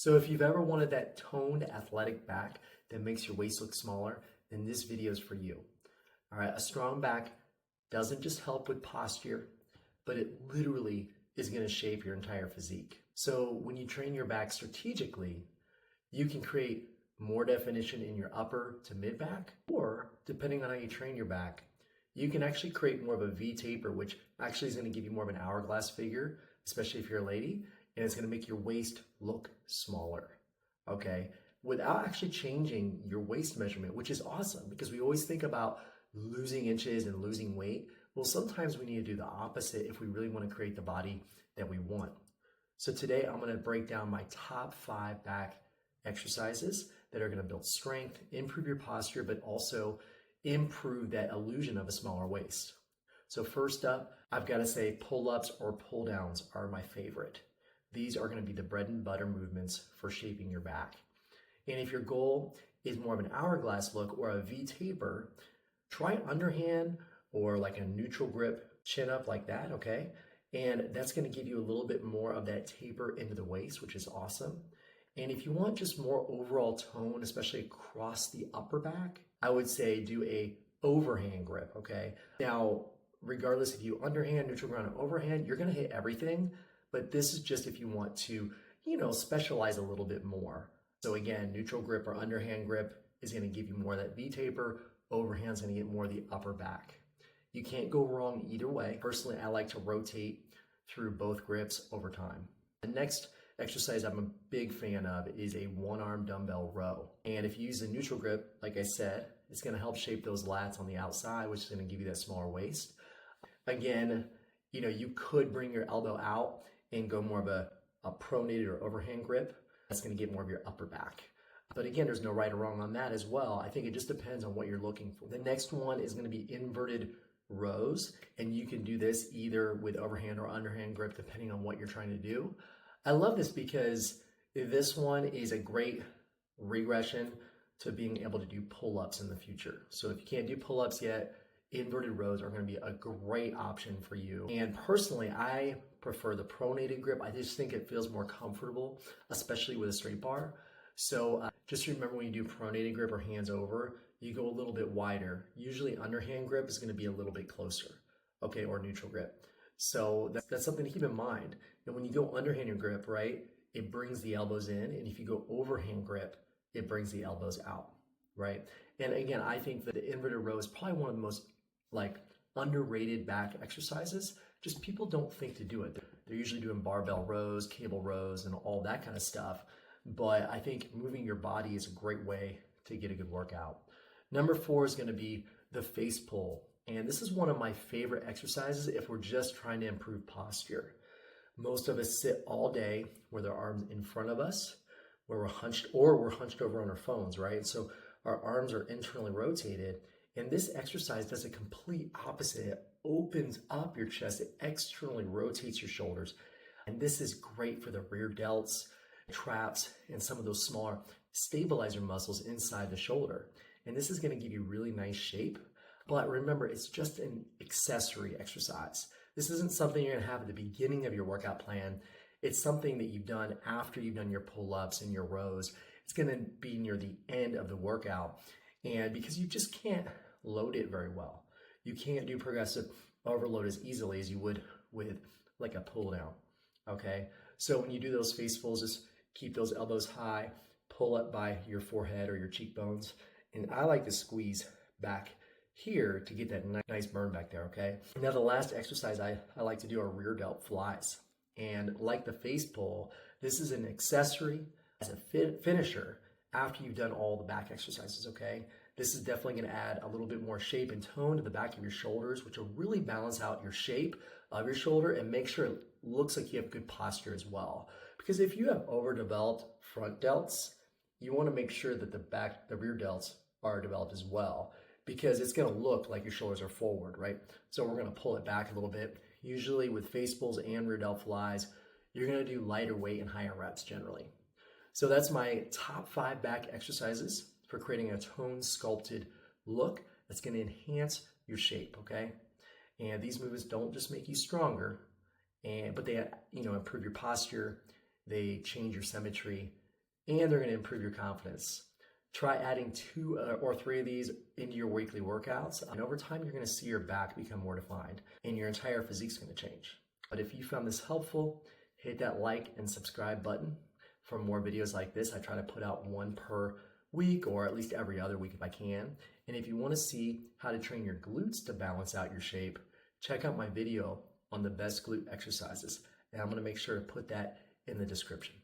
So if you've ever wanted that toned athletic back that makes your waist look smaller, then this video is for you. All right, a strong back doesn't just help with posture, but it literally is going to shape your entire physique. So when you train your back strategically, you can create more definition in your upper to mid back, or depending on how you train your back, you can actually create more of a V taper, which actually is going to give you more of an hourglass figure, especially if you're a lady, and it's going to make your waist look smaller, okay? Without actually changing your waist measurement, which is awesome because we always think about losing inches and losing weight. Well, sometimes we need to do the opposite if we really want to create the body that we want. So today I'm going to break down my top 5 back exercises that are going to build strength, improve your posture, but also improve that illusion of a smaller waist. So first up, I've got to say pull-ups or pull-downs are my favorite. These are going to be the bread and butter movements for shaping your back. And if your goal is more of an hourglass look or a V taper, try underhand or like a neutral grip chin up like that, okay? And that's going to give you a little bit more of that taper into the waist, which is awesome. And if you want just more overall tone, especially across the upper back, I would say do a overhand grip, okay? Now, regardless if you underhand, neutral ground, or overhand, you're going to hit everything, but this is just if you want to, specialize a little bit more. So again, neutral grip or underhand grip is going to give you more of that V taper. Overhand is going to get more of the upper back. You can't go wrong either way. Personally, I like to rotate through both grips over time. The next exercise I'm a big fan of is a one-arm dumbbell row. And if you use a neutral grip, like I said, it's going to help shape those lats on the outside, which is going to give you that smaller waist. Again, you could bring your elbow out and go more of a pronated or overhand grip. That's going to get more of your upper back. But again, there's no right or wrong on that as well. I think it just depends on what you're looking for. The next one is going to be inverted rows, and you can do this either with overhand or underhand grip depending on what you're trying to do. I love this because this one is a great regression to being able to do pull-ups in the future. So if you can't do pull-ups yet, inverted rows are going to be a great option for you. And personally, I prefer the pronated grip. I just think it feels more comfortable, especially with a straight bar. So just remember when you do pronated grip or hands over, you go a little bit wider. Usually underhand grip is going to be a little bit closer, okay, or neutral grip. So that's something to keep in mind. And when you go underhand grip, right, it brings the elbows in. And if you go overhand grip, it brings the elbows out, right? And again, I think that the inverted row is probably one of the most underrated back exercises. Just people don't think to do it. They're usually doing barbell rows, cable rows, and all that kind of stuff. But I think moving your body is a great way to get a good workout. Number 4 is going to be the face pull. And this is one of my favorite exercises if we're just trying to improve posture. Most of us sit all day with our arms in front of us, where we're hunched over on our phones, right? So our arms are internally rotated. And this exercise does a complete opposite. It opens up your chest. It externally rotates your shoulders. And this is great for the rear delts, traps, and some of those smaller stabilizer muscles inside the shoulder. And this is going to give you really nice shape. But remember, it's just an accessory exercise. This isn't something you're going to have at the beginning of your workout plan. It's something that you've done after you've done your pull-ups and your rows. It's going to be near the end of the workout. And because you just can't load it very well. You can't do progressive overload as easily as you would with like a pull down, okay? So when you do those face pulls, just keep those elbows high, pull up by your forehead or your cheekbones. And I like to squeeze back here to get that nice burn back there, okay? Now the last exercise I like to do are rear delt flies. And like the face pull, this is an accessory as a finisher after you've done all the back exercises, okay? This is definitely going to add a little bit more shape and tone to the back of your shoulders, which will really balance out your shape of your shoulder and make sure it looks like you have good posture as well. Because if you have overdeveloped front delts, you want to make sure that the rear delts are developed as well, because it's going to look like your shoulders are forward, right? So we're going to pull it back a little bit. Usually with face pulls and rear delt flies, you're going to do lighter weight and higher reps generally. So that's my top 5 back exercises for creating a toned, sculpted look that's going to enhance your shape, okay? And these movements don't just make you stronger, but they improve your posture, they change your symmetry, and they're going to improve your confidence. Try adding 2 or 3 of these into your weekly workouts, and over time you're going to see your back become more defined and your entire physique is going to change. But if you found this helpful, hit that like and subscribe button for more videos like this. I try to put out 1 per week, or at least every other week if I can. And if you want to see how to train your glutes to balance out your shape, check out my video on the best glute exercises, and I'm going to make sure to put that in the description.